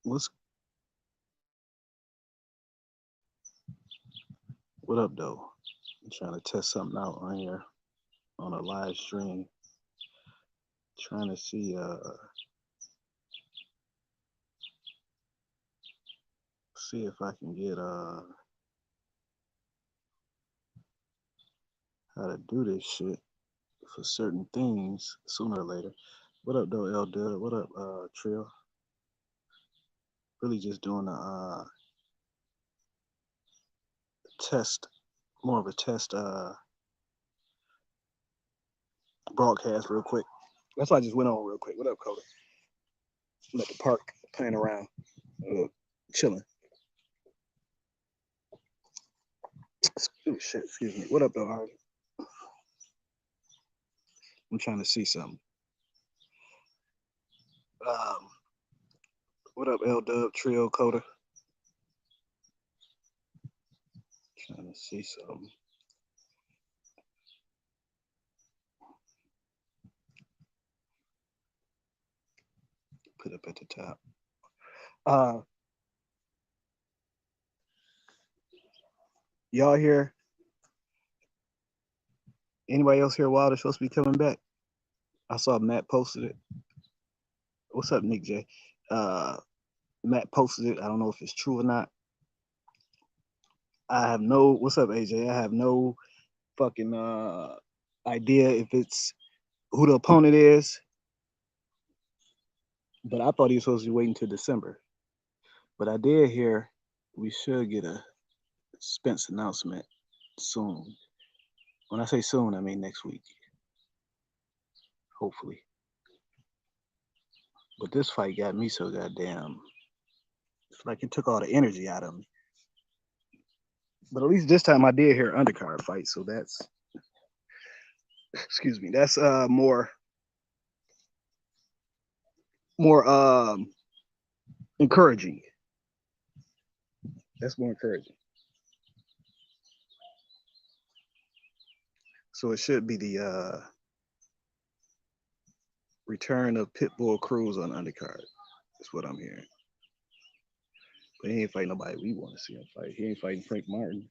What's what up though? I'm trying to test something out on here on a live stream. Trying to see if I can get how to do this shit for certain things sooner or later. What up though, L Dub? What up, Trill? Really just doing a test, more of a test broadcast real quick. That's why I just went on real quick. What up, Cody? I'm at the park playing around, chilling. Oh shit, excuse me. What up though, Harvey? I'm trying to see something. Um, what up, L Dub, Trio, Coda? Trying to see something. Put up at the top. Y'all here? Anybody else here? Wilder's supposed to be coming back. I saw Matt posted it. What's up, Nick J? Matt posted it. I don't know if it's true or not. I have no. What's up, AJ? I have no fucking idea if it's who the opponent is. But I thought he was supposed to be waiting till December. But I did hear we should get a Spence announcement soon. When I say soon, I mean next week. Hopefully. But this fight got me so goddamn. It's like it took all the energy out of me. But at least this time I did hear undercard fight, so that's excuse me, that's more encouraging. That's more encouraging. So it should be the return of Pitbull Cruz on undercard. That's what I'm hearing. But he ain't fighting nobody we want to see him fight. He ain't fighting Frank Martin.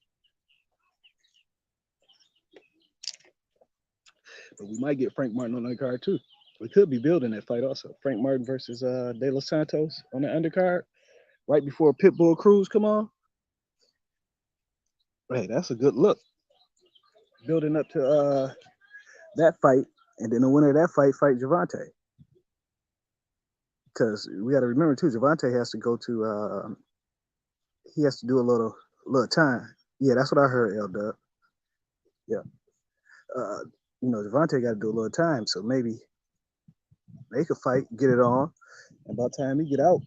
But we might get Frank Martin on the undercard too. We could be building that fight also. Frank Martin versus De Los Santos on the undercard right before Pitbull Cruz come on. Hey, that's a good look. Building up to that fight, and then the winner of that fight Gervonta. Because we got to remember too, Gervonta has to go to he has to do a little time. Yeah, that's what I heard, L Dub. Yeah. Gervonta got to do a little time, so maybe they could fight, get it on, and by the time he get out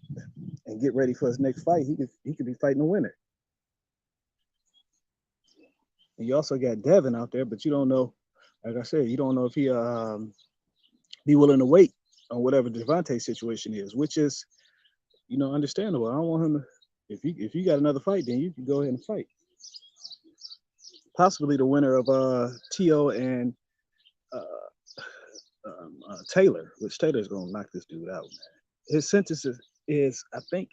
and get ready for his next fight, he could be fighting a winner. And you also got Devin out there, but you don't know, like I said, you don't know if he be willing to wait on whatever Gervonta's situation is, which is, understandable. I don't want him to. If you got another fight, then you can go ahead and fight. Possibly the winner of Teo and Taylor, which Taylor's gonna knock this dude out, man. His sentence is I think,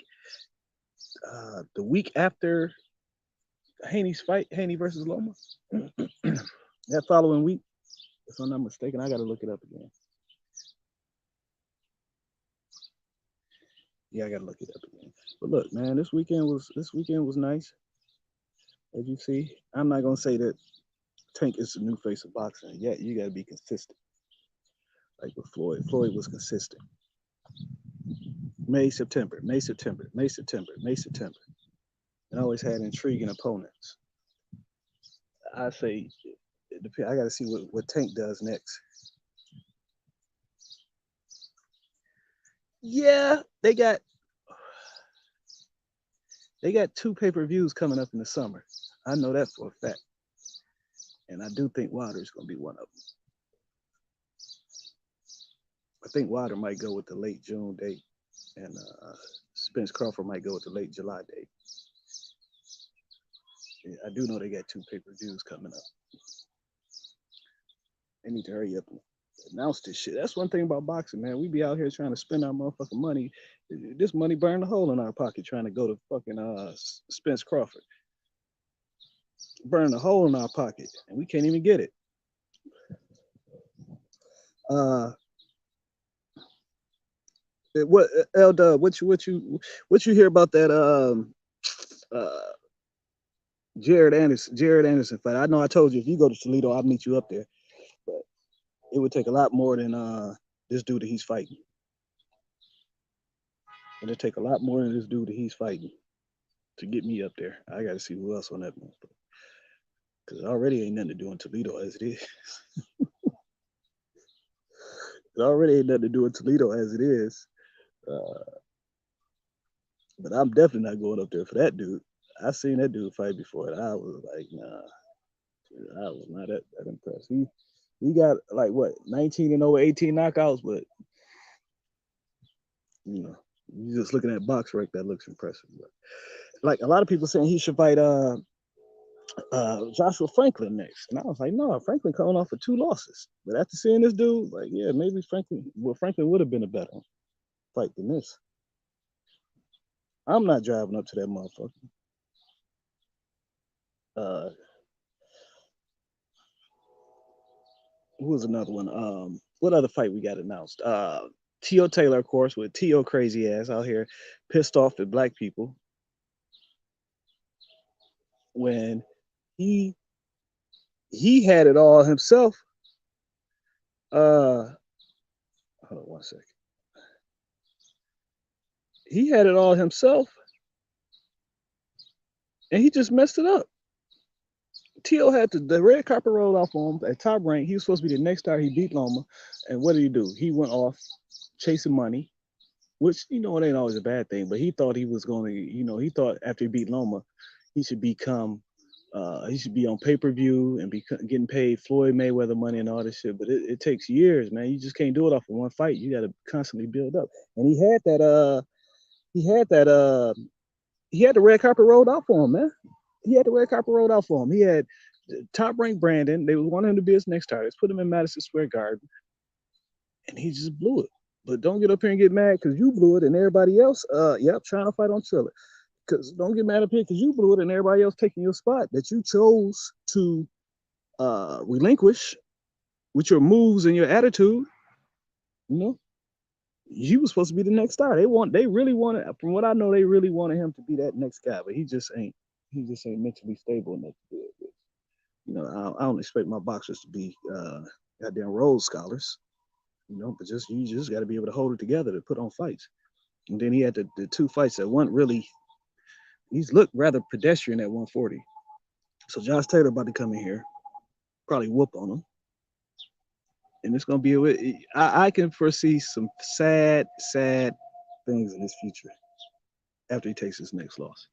the week after Haney's fight, Haney versus Loma. That following week, if I'm not mistaken, I got to look it up again. Yeah, I got to look it up again. But look, man, this weekend was nice. As you see, I'm not gonna say that Tank is the new face of boxing. Yeah, you got to be consistent. Like with Floyd, Floyd was consistent. May, September, May, September, May, September, May, September, and always had intriguing opponents. I say, I got to see what Tank does next. Yeah, they got 2 pay-per-views coming up in the summer. I know that for a fact. And I do think Wilder's going to be one of them. I think Wilder might go with the late June date, and Spence Crawford might go with the late July date. Yeah, I do know they got 2 pay-per-views coming up. They need to hurry up announce this shit. That's one thing about boxing, man. We be out here trying to spend our motherfucking money. This money burned a hole in our pocket trying to go to fucking Spence Crawford. Burn a hole in our pocket, and we can't even get it. Uh, what L Dub? What you hear about that? Uh, Jared Anderson fight. I know I told you if you go to Toledo, I'll meet you up there. But it would take a lot more than this dude that he's fighting. It'll take a lot more than this dude that he's fighting to get me up there. I got to see who else on that one. Because already ain't nothing to do in Toledo as it is. It already ain't nothing to do in Toledo as it is. But I'm definitely not going up there for that dude. I seen that dude fight before, and I was like, nah, I was not that impressed. He got like what 19 and over 18 knockouts, but you know, you just looking at box rank, that looks impressive. But, like a lot of people saying he should fight Joshua Franklin next, and I was like, no, Franklin coming off of 2 losses. But after seeing this dude, like, yeah, maybe Franklin would have been a better fight than this. I'm not driving up to that motherfucker. Who was another one? What other fight we got announced? Teo Taylor, of course, with Teo crazy ass out here, pissed off at black people when he had it all himself. Hold on 1 second. He had it all himself, and he just messed it up. Teo had the red carpet rolled off on him at top rank. He was supposed to be the next star. He beat Loma, and what did he do? He went off chasing money, which it ain't always a bad thing. But he thought he was going to, he thought after he beat Loma, he should become, he should be on pay-per-view and be getting paid Floyd Mayweather money and all this shit. But it takes years, man. You just can't do it off of one fight. You got to constantly build up. And he had the red carpet rolled out for him, man. He had the red carpet rolled out for him. He had top ranked Brandon. They wanted him to be his next target. Put him in Madison Square Garden, and he just blew it. But don't get up here and get mad because you blew it and everybody else, trying to fight on Triller. Because don't get mad up here because you blew it and everybody else taking your spot that you chose to relinquish with your moves and your attitude. You was supposed to be the next star. They really wanted, from what I know, they really wanted him to be that next guy, but he just ain't mentally stable enough to do it. I don't expect my boxers to be goddamn Rhodes scholars, but you just got to be able to hold it together to put on fights. And then he had the 2 fights that weren't really. He's looked rather pedestrian at 140. So Josh Taylor about to come in here, probably whoop on him, and it's gonna be. I can foresee some sad things in his future after he takes his next loss,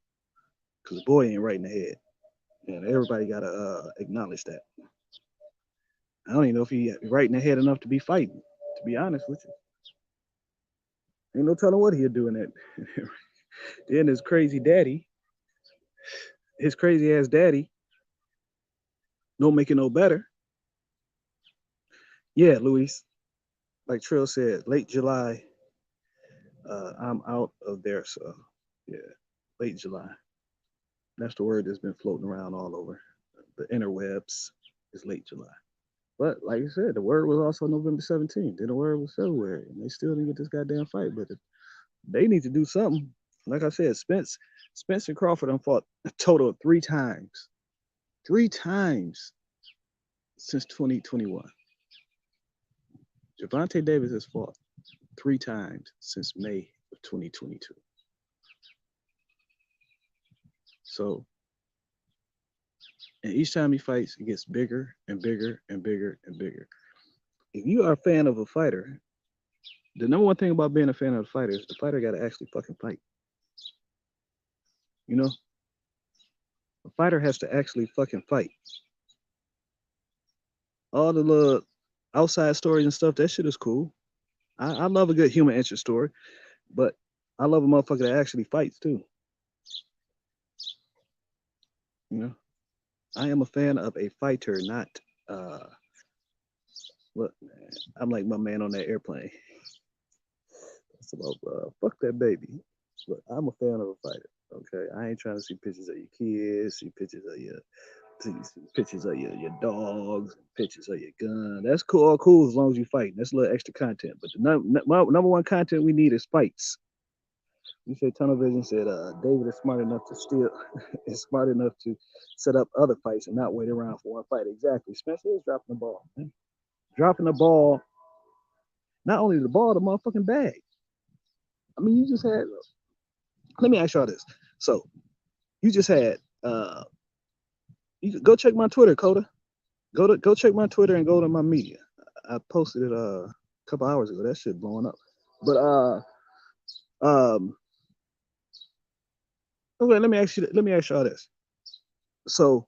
because the boy ain't right in the head, and everybody gotta acknowledge that. I don't even know if he right in the head enough to be fighting. To be honest with you, ain't no telling what he'll do in that. Then his crazy ass daddy, don't make it no better. Yeah, Luis, like Trill said, late July, I'm out of there. So, yeah, late July. That's the word that's been floating around all over the interwebs. Is late July. But like I said, the word was also November 17th. Then the word was February, and they still didn't get this goddamn fight. But they need to do something. Like I said, Spence and Crawford have fought a total of 3 times. 3 times since 2021. Gervonta Davis has fought 3 times since May of 2022. So, and each time he fights, it gets bigger and bigger and bigger and bigger. If you are a fan of a fighter, the number one thing about being a fan of a fighter is the fighter got to actually fucking fight. A fighter has to actually fucking fight. All the little outside stories and stuff, that shit is cool. I love a good human interest story, but I love a motherfucker that actually fights too. I am a fan of a fighter, not Look, man, I'm like my man on that airplane. It's about fuck that baby. Look, I'm a fan of a fighter. Okay, I ain't trying to see pictures of your kids, see pictures of your dogs, pictures of your gun. That's cool, all cool as long as you fight. That's a little extra content. But the number one content we need is fights. You say Tunnel Vision said David is smart enough to steal, is smart enough to set up other fights and not wait around for one fight. Exactly. Spencer is dropping the ball. Man. Dropping the ball, not only the ball, the motherfucking bag. I mean, you just had. Let me ask y'all this. So, you just had. You go check my Twitter, Coda. Go check my Twitter and go to my media. I posted it a couple hours ago. That shit blowing up. But okay, let me ask y'all this. So,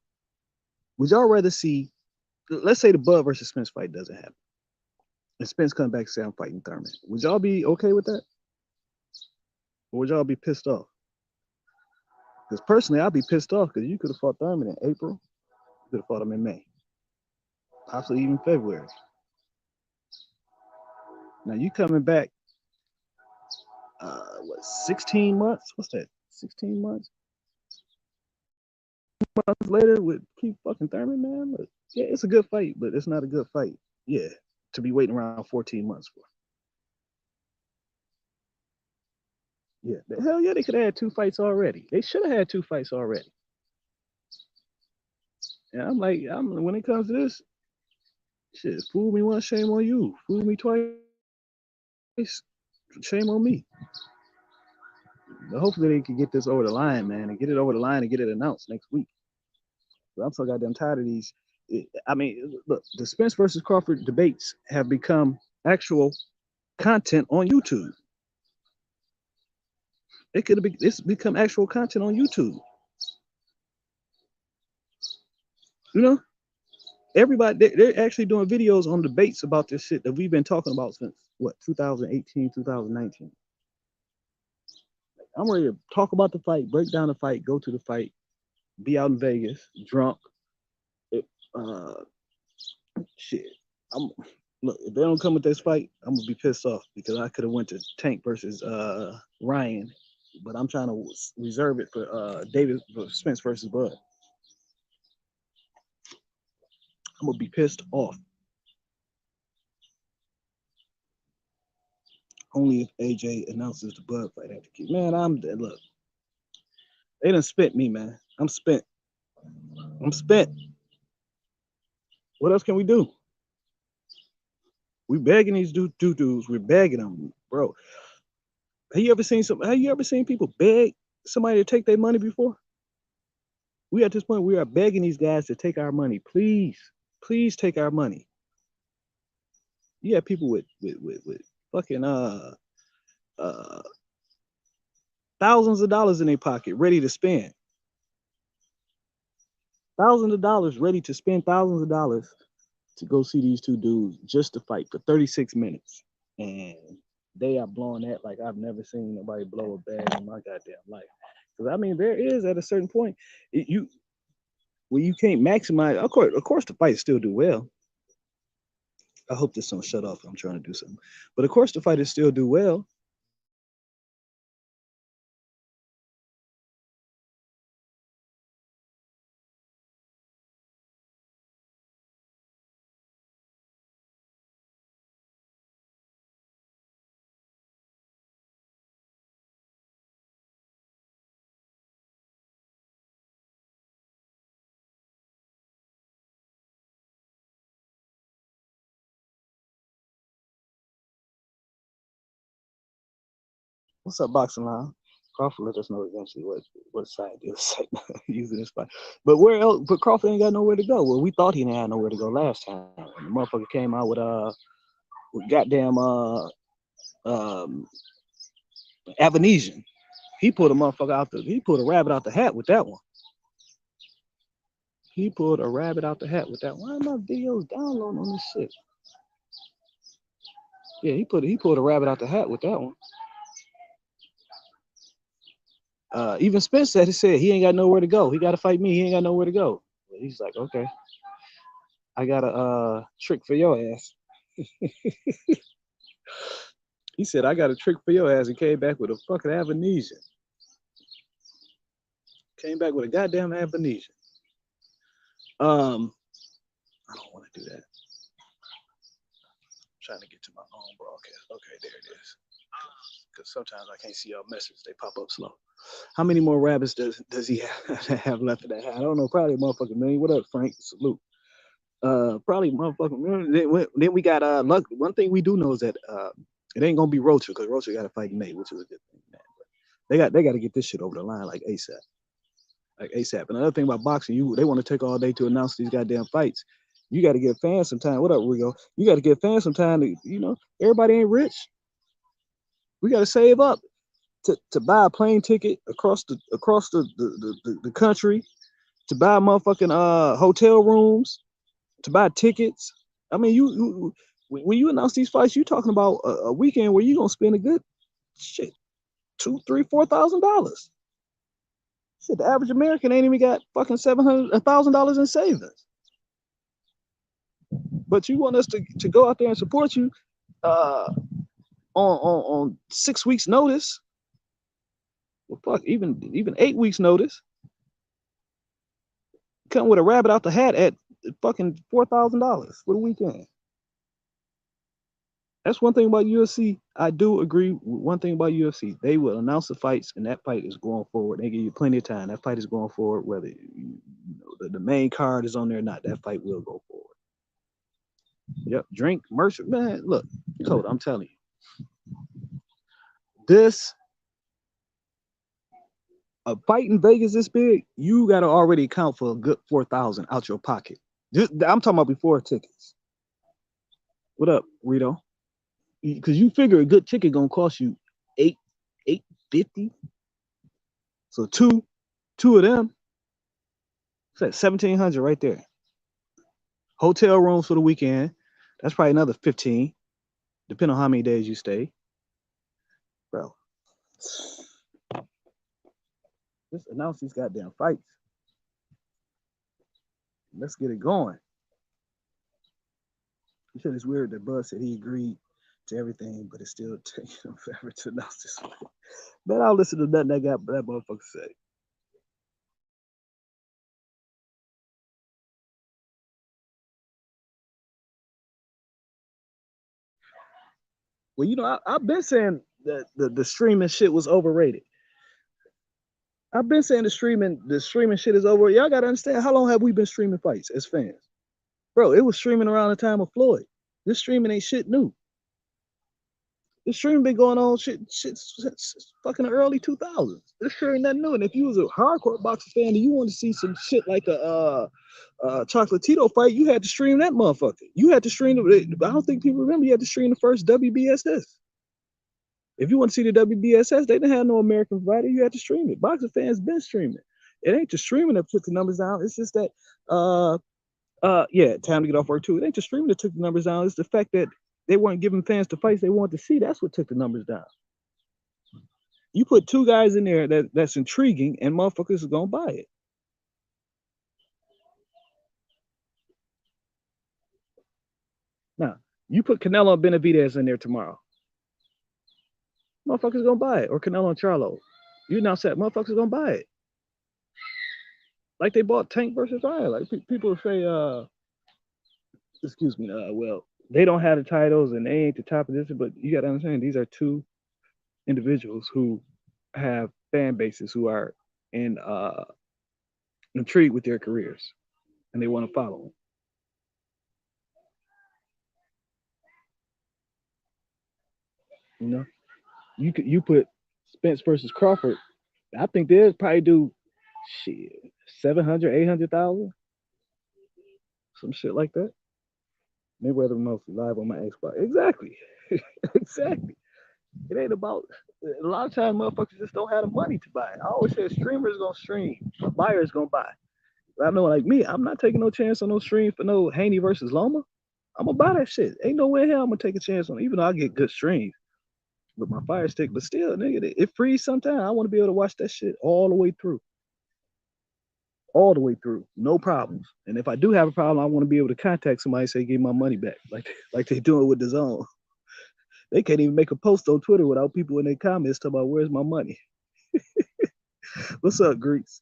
would y'all rather see? Let's say the Bud versus Spence fight doesn't happen, and Spence comes back and say I'm fighting Thurman. Would y'all be okay with that, or would y'all be pissed off? Because personally, I'd be pissed off because you could have fought Thurman in April, you could have fought him in May, possibly even February. Now you coming back, 16 months? What's that? 16 months? Months later with Keith fucking Thurman, man. Look, yeah, it's a good fight, but it's not a good fight. Yeah, to be waiting around 14 months for. Yeah, the hell yeah, they could have had 2 fights already. They should have had 2 fights already. And I'm like, when it comes to this, shit, fool me once, shame on you. Fool me twice, shame on me. But hopefully they can get this over the line, man, and get it over the line and get it announced next week. But I'm so goddamn tired of these. I mean, look, the Spence versus Crawford debates have become actual content on YouTube. It's become actual content on YouTube. You know, everybody they're actually doing videos on debates about this shit that we've been talking about since what 2018, 2019. I'm ready to talk about the fight, break down the fight, go to the fight, be out in Vegas, drunk. Shit. Look, if they don't come with this fight, I'm gonna be pissed off because I could have went to Tank versus Ryan, but I'm trying to reserve it for David for Spence versus Bud. I'm gonna be pissed off. Only if AJ announces the Bud fight after Keith. Man, I'm dead. Look, they done spent me, man. I'm spent. I'm spent. What else can we do? We begging these dudes. We're begging them, bro. Have you ever seen people beg somebody to take their money before? We at this point we are begging these guys to take our money. Please take our money. You have people with fucking thousands of dollars in their pocket ready to spend. Thousands of dollars ready to spend thousands of dollars to go see these 2 dudes just to fight for 36 minutes. And they are blowing that like I've never seen nobody blow a bag in my goddamn life. Because I mean, there is at a certain point you can't maximize. Of course, the fights still do well. I hope this don't shut off. I'm trying to do something, but of course, the fighters still do well. What's up, Boxing Line? Crawford let us know eventually what side they'll say using this fight. But where else? But Crawford ain't got nowhere to go. Well, we thought he didn't have nowhere to go last time. And the motherfucker came out with goddamn Avanesian. He pulled a motherfucker out he pulled a rabbit out the hat with that one. He pulled a rabbit out the hat with that one. Why are my videos downloading on this shit? Yeah, he pulled a rabbit out the hat with that one. Even Spence said he ain't got nowhere to go. He got to fight me. He ain't got nowhere to go. He's like, okay, I got a trick for your ass. He said, I got a trick for your ass. He came back with a fucking amnesia. Came back with a goddamn amnesia. I don't want to do that. I'm trying to get to my own broadcast. Okay, there it is. Because sometimes I can't see y'all messages. They pop up slow. How many more rabbits does he have left in that hat? I don't know. Probably a motherfucking million. What up, Frank? Salute. Probably motherfucking million. Then we got luck. One thing we do know is that it ain't gonna be Rocha, because Rocha got to fight in May, which is a good thing, man. But they got to get this shit over the line like ASAP. Like ASAP. And another thing about boxing, they want to take all day to announce these goddamn fights. You got to give fans some time. What up, Rigo? You got to give fans some time to, everybody ain't rich. We got to save up to buy a plane ticket across the country, to buy motherfucking hotel rooms, to buy tickets. I mean, when you announce these fights, you talking about a weekend where you gonna spend a good shit, $2,000, $3,000, $4,000. Shit, the average American ain't even got fucking $700, $1,000 in savings. But you want us to go out there and support you on 6 weeks notice. Well, fuck, even 8 weeks notice. Come with a rabbit out the hat at fucking $4,000 for the weekend. That's one thing about UFC. I do agree with one thing about UFC. They will announce the fights, and that fight is going forward. They give you plenty of time. That fight is going forward, whether the main card is on there or not. That fight will go forward. Yep, drink, merch, man. Look, Code, I'm telling you, a fight in Vegas this big, you got to already account for a good 4,000 out your pocket. I'm talking about before tickets. What up, Rito? Because you figure a good ticket gonna cost you $850. So two of them, it's at $1,700 right there. Hotel rooms for the weekend, that's probably another 15, depending on how many days you stay. Bro, just announce these goddamn fights. Let's get it going. You said it's weird that Bud said he agreed to everything, but it's still taking him forever to announce this one. But I'll listen to nothing that motherfucker say. Well, I've been saying that the streaming shit was overrated. I've been saying the streaming shit is over. Y'all gotta understand, how long have we been streaming fights as fans? Bro, it was streaming around the time of Floyd. This streaming ain't shit new. This streaming been going on shit since fucking the early 2000s. This shit ain't nothing new. And if you was a hardcore boxing fan and you want to see some shit like a Chocolatito fight, you had to stream that motherfucker. You had to stream I don't think people remember you had to stream the first WBSS. If you want to see the WBSS, they didn't have no American provider. You had to stream it. Boxing fans been streaming. It ain't the streaming that took the numbers down. It's just that, time to get off work too. It ain't the streaming that took the numbers down. It's the fact that they weren't giving fans the fights they wanted to see. That's what took the numbers down. You put two guys in there that's intriguing, and motherfuckers are gonna buy it. Now, you put Canelo and Benavidez in there tomorrow. Motherfuckers gonna buy it. Or Canelo and Charlo. You announce that, motherfuckers gonna buy it. Like they bought Tank versus Ryan. Like people say, excuse me, well, they don't have the titles and they ain't the top of this, but you gotta understand, these are two individuals who have fan bases who are intrigued with their careers and they want to follow them. You know, you put Spence versus Crawford. I think they'll probably do shit 700, 800,000, some shit like that. Mayweather mostly live on my Xbox. Exactly. Exactly. It ain't about, a lot of times motherfuckers just don't have the money to buy it. I always say streamers gonna stream, a buyer's gonna buy. But I know, like me, I'm not taking no chance on no stream for no Haney versus Loma. I'm gonna buy that shit. Ain't no way in hell I'm gonna take a chance on it, even though I get good streams with my Fire Stick. But still, nigga, it frees sometimes. I want to be able to watch that shit all the way through. all the way through, no problems. And if I do have a problem, I want to be able to contact somebody and say, give my money back, like they doing with the zone. They can't even make a post on Twitter without people in their comments talking about where's my money. What's up, Greeks?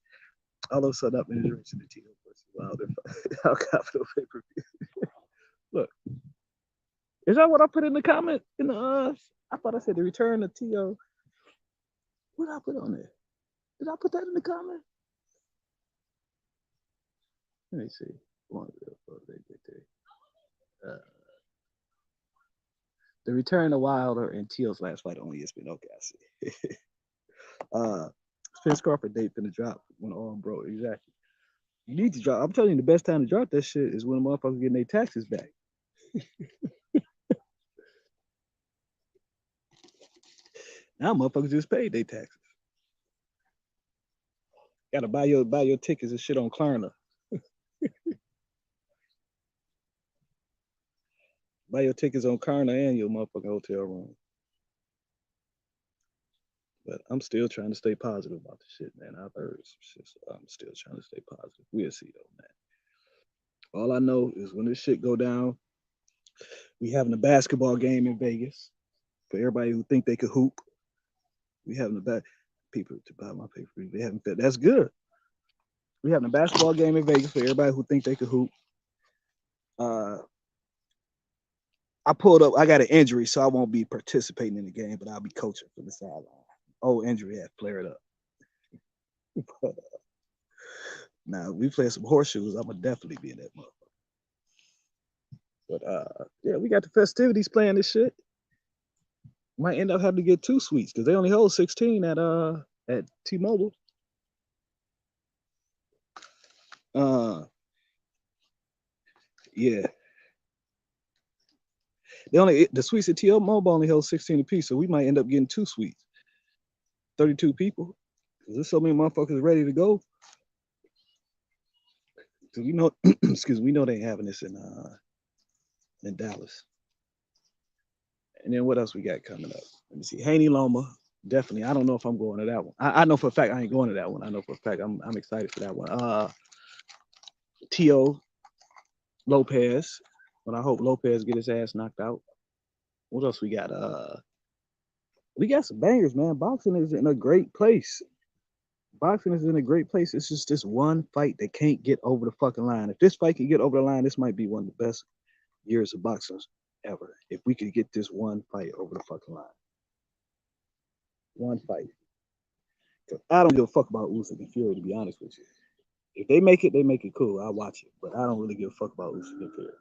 All of a sudden, up in the direction of Teo versus Wilder. How confident pay-per-view. Look, is that what I put in the comment? In the I thought I said the return of Teo. What did I put on there? Did I put that in the comment? Let me see. The return of Wilder and Teal's last fight on ESPN. Okay, I see. Spence Crawford date finna drop when all broke. Exactly. You need to drop. I'm telling you, the best time to drop that shit is when motherfuckers getting their taxes back. Now motherfuckers just paid their taxes. Gotta buy your tickets and shit on Klarna. Buy your tickets on Klarna and your motherfucking hotel room. But I'm still trying to stay positive about the shit, man. I've heard some shit, so I'm still trying to stay positive. We'll see though, man. All I know is when this shit go down, we having a basketball game in Vegas for everybody who think they could hoop. We having a people to buy my paper. They haven't fit. That's good. We having a basketball game in Vegas for everybody who think they could hoop. I pulled up. I got an injury, so I won't be participating in the game, but I'll be coaching from the sideline. Oh, injury had flared up. But, now we play some horseshoes. I'm gonna definitely be in that motherfucker. But yeah, we got the festivities playing this shit. Might end up having to get 2 suites because they only hold 16 at T-Mobile. Yeah. The suites at T-Mobile only hold 16 apiece, so we might end up getting 2 suites. 32 people. There's so many motherfuckers ready to go. Cause we know, excuse me, we know they ain't having this in Dallas. And then what else we got coming up? Let me see. Haney Loma, definitely. I don't know if I'm going to that one. I know for a fact I ain't going to that one. I know for a fact I'm excited for that one. Teo Lopez, but I hope Lopez get his ass knocked out. What else we got? We got some bangers, man. Boxing is in a great place. Boxing is in a great place. It's just this one fight that can't get over the fucking line. If this fight can get over the line, this might be one of the best years of boxing ever. If we could get this one fight over the fucking line. One fight. I don't give a fuck about Usyk and Fury, to be honest with you. If they make it cool. I'll watch it. But I don't really give a fuck about Usyk and Fury.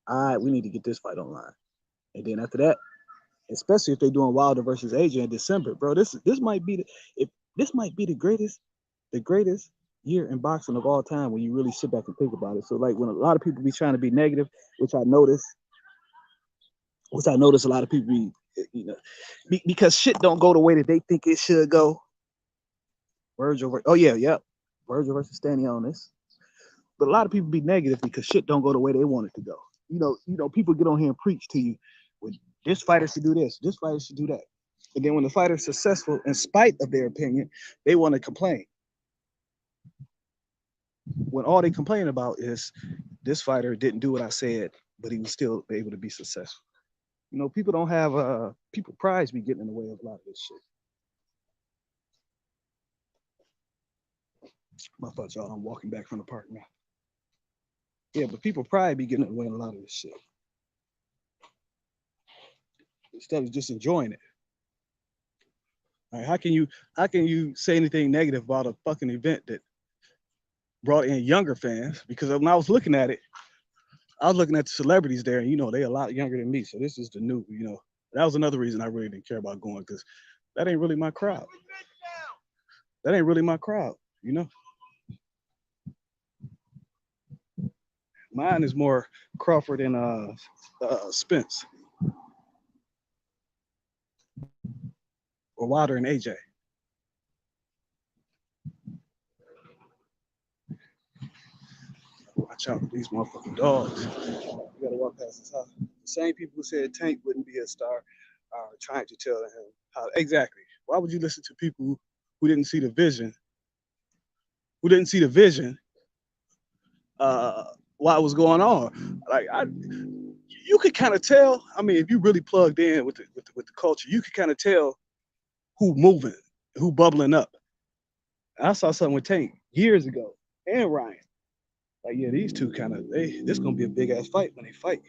All right, we need to get this fight online. And then after that, especially if they're doing Wilder versus AJ in December, bro, this might be the greatest year in boxing of all time when you really sit back and think about it. So like when a lot of people be trying to be negative, which I notice a lot of people be, because shit don't go the way that they think it should go. Virgil versus Stanley on this. But a lot of people be negative because shit don't go the way they want it to go. You know, people get on here and preach to you, well, this fighter should do this, this fighter should do that. And then when the fighter's successful, in spite of their opinion, they want to complain. When all they complain about is this fighter didn't do what I said, but he was still able to be successful. You know, people don't have people prides be getting in the way of a lot of this shit. My fault, y'all. I'm walking back from the park now. Yeah, but people pride be getting in the way of a lot of this shit. Instead of just enjoying it. All right, how can you say anything negative about a fucking event that brought in younger fans? Because when I was looking at it, I was looking at the celebrities there, and they're a lot younger than me. So this is the new, that was another reason I really didn't care about going, because that ain't really my crowd. That ain't really my crowd, Mine is more Crawford and Spence. Or Wilder and AJ. Watch out for these motherfucking dogs. You gotta walk past his house. The same people who said Tank wouldn't be a star are trying to tell him how. Exactly. Why would you listen to people who didn't see the vision who didn't see the vision what was going on. Like you could kind of tell. I mean, if you really plugged in with the culture, you could kind of tell who moving, who bubbling up. I saw something with Tank years ago and Ryan. Like, yeah, these two kind of this gonna be a big ass fight when they fight.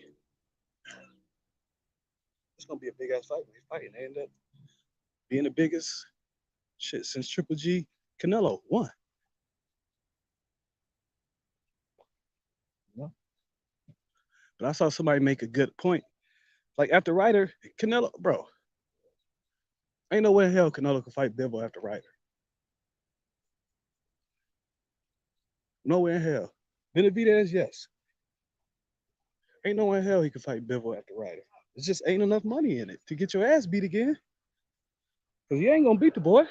It's gonna be a big ass fight when they fight, and they end up being the biggest shit since Triple G Canelo won. Yeah. But I saw somebody make a good point. Like after Ryder, Canelo, bro, ain't no way in hell Canelo can fight Bivol after Ryder. No way in hell. Benavidez, yes. Ain't no way in hell he can fight Bivol after Ryder. It just ain't enough money in it to get your ass beat again. Because you ain't gonna beat the boy.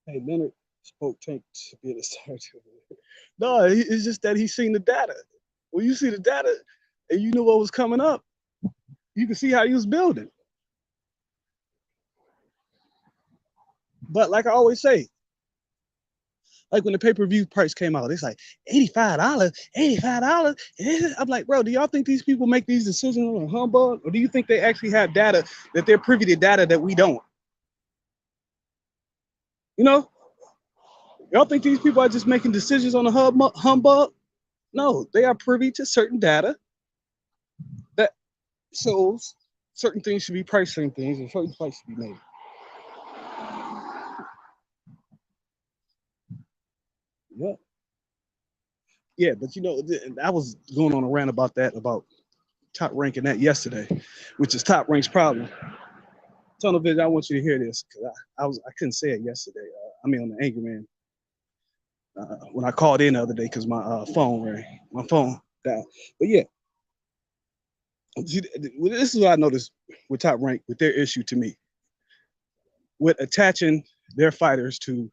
Hey, Leonard spoke Tank to be the start. No, it's just that he's seen the data. When you see the data and you knew what was coming up, you can see how he was building. But like I always say, like when the pay-per-view price came out, it's like $85, $85. I'm like, bro, do y'all think these people make these decisions on a humbug? Or do you think they actually have data that they're privy to data that we don't? You know? Y'all think these people are just making decisions on a humbug? No, they are privy to certain data that shows certain things should be priced, certain things, and certain prices should be made. Yeah. Yeah, but you know, I was going on a rant about that, about Top Rank and that yesterday, which is Top Rank's problem. Tunnel Vision, I want you to hear this because I couldn't say it yesterday. I mean, on the Angry Man when I called in the other day because my phone rang, my phone died. But yeah, this is what I noticed with Top Rank with their issue to me, with attaching their fighters to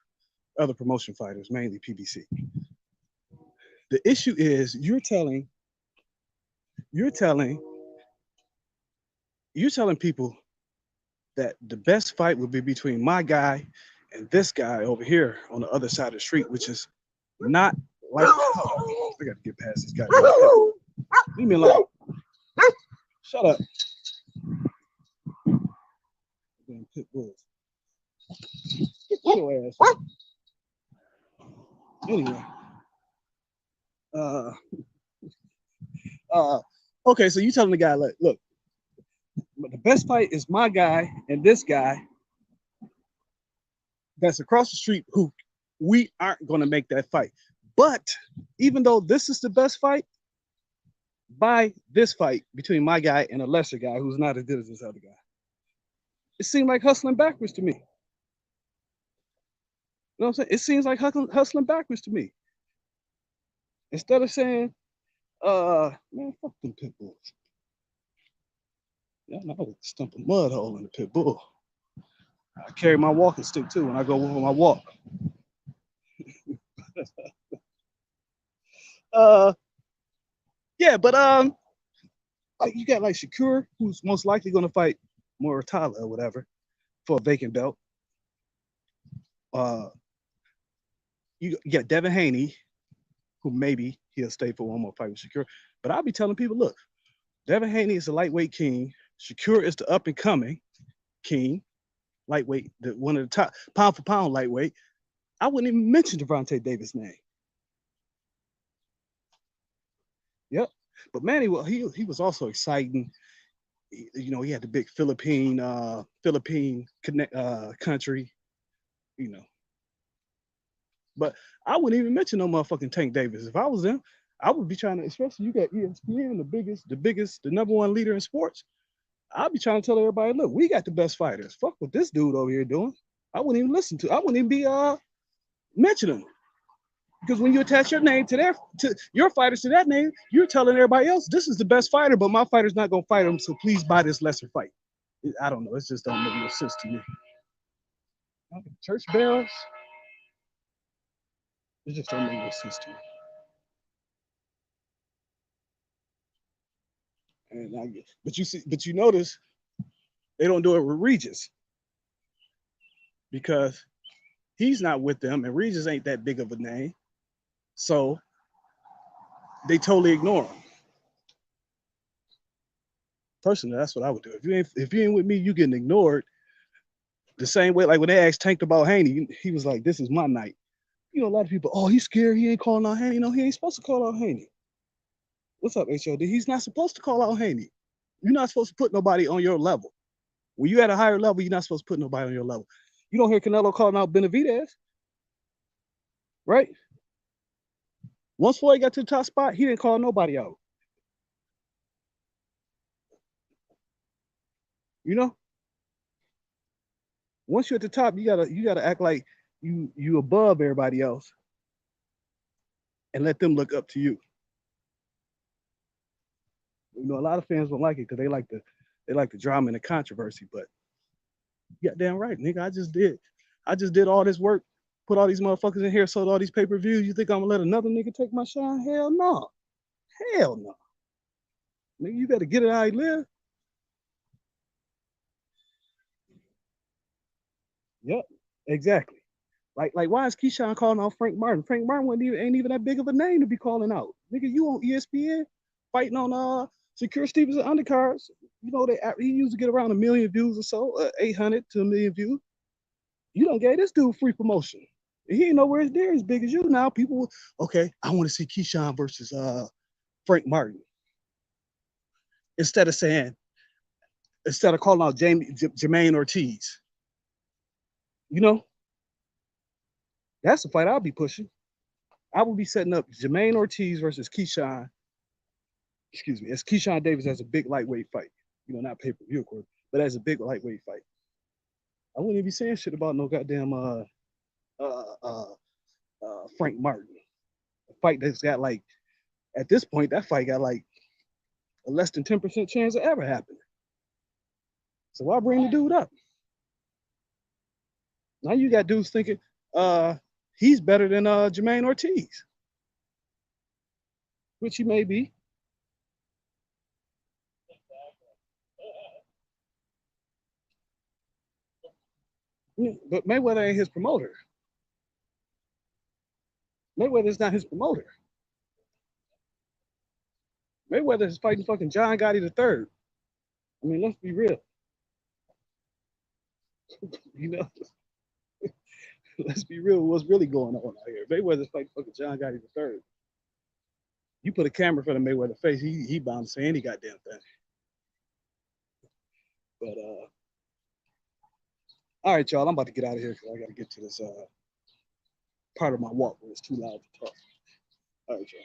other promotion fighters, mainly PBC. The issue is you're telling people that the best fight would be between my guy and this guy over here on the other side of the street, which is not like, oh, I got to get past this guy. Leave me alone. Shut up. Damn pit bulls. Get your ass. Anyway. Okay, so you telling the guy, like, look, the best fight is my guy and this guy that's across the street who we aren't going to make that fight. But even though this is the best fight, by this fight between my guy and a lesser guy who's not as good as this other guy, it seemed like hustling backwards to me. You know what I'm saying? It seems like hustling backwards to me. Instead of saying, man, fuck them pit bulls. Yeah, I would stump a mud hole in the pit bull. I carry my walking stick too when I go on my walk. Yeah, but like you got like Shakur, who's most likely going to fight Muratalla or whatever for a vacant belt. You got Devin Haney, who maybe he'll stay for one more fight with Shakur. But I'll be telling people, look, Devin Haney is the lightweight king. Shakur is the up and coming king, lightweight, one of the top pound for pound lightweight. I wouldn't even mention Gervonta Davis' name. Yep. But Manny, well, he was also exciting. You know, he had the big Philippine connect country, you know. But I wouldn't even mention no motherfucking Tank Davis. If I was them, I would be trying to, especially you got ESPN, the number one leader in sports. I'd be trying to tell everybody, look, we got the best fighters. Fuck what this dude over here doing. I wouldn't even listen to. I wouldn't even be mentioning them. Because when you attach your name to your fighters to that name, you're telling everybody else this is the best fighter, but my fighter's not gonna fight him. So please buy this lesser fight. I don't know. It just don't make no sense to me. Church bells. It just don't make no sense to me. And but you notice They don't do it with Regis because he's not with them, and Regis ain't that big of a name. So they totally ignore him. Personally, that's what I would do. If you ain't with me, you getting ignored. The same way, like when they asked Tank about Haney, he was like, "This is my night." You know, a lot of people, oh, he's scared. He ain't calling out Haney. No, he ain't supposed to call out Haney. What's up, HOD? He's not supposed to call out Haney. You're not supposed to put nobody on your level. When you at a higher level, you're not supposed to put nobody on your level. You don't hear Canelo calling out Benavidez, right? Once Floyd got to the top spot, he didn't call nobody out. You know, once you're at the top, you gotta act like you above everybody else, and let them look up to you. You know, a lot of fans don't like it because they like the drama and the controversy. But you got damn right, nigga. I just did all this work, put all these motherfuckers in here, sold all these pay-per-views. You think I'm gonna let another nigga take my shine? Hell no. Hell no. Nigga, you better get it how you live. Yep, exactly. Like why is Keyshawn calling out Frank Martin? Frank Martin ain't even that big of a name to be calling out. Nigga, you on ESPN fighting on Secure Stevens undercards. You know he used to get around 1 million views or so, 800 to 1 million views. You don't gave this dude free promotion. He ain't nowhere near as big as you now. People, okay, I want to see Keyshawn versus Frank Martin. Instead of calling out Jermaine Ortiz. You know, that's the fight I'll be pushing. I will be setting up Jermaine Ortiz versus Keyshawn. Excuse me, as Keyshawn Davis as a big lightweight fight. You know, not pay-per-view, of course, but as a big lightweight fight. I wouldn't even be saying shit about no goddamn Frank Martin. A fight that's got like, at this point, that fight got like a less than 10% chance of ever happening. So why bring the dude up? Now you got dudes thinking he's better than Jermaine Ortiz, which he may be. But Mayweather ain't his promoter. Mayweather's not his promoter. Mayweather is fighting fucking John Gotti III. I mean, let's be real. You know, let's be real. What's really going on out here? Mayweather's fighting fucking John Gotti III. You put a camera in front of Mayweather's face, he bound to say any goddamn thing. But all right, y'all. I'm about to get out of here because I got to get to this part of my walk where it's too loud to talk. All right, y'all.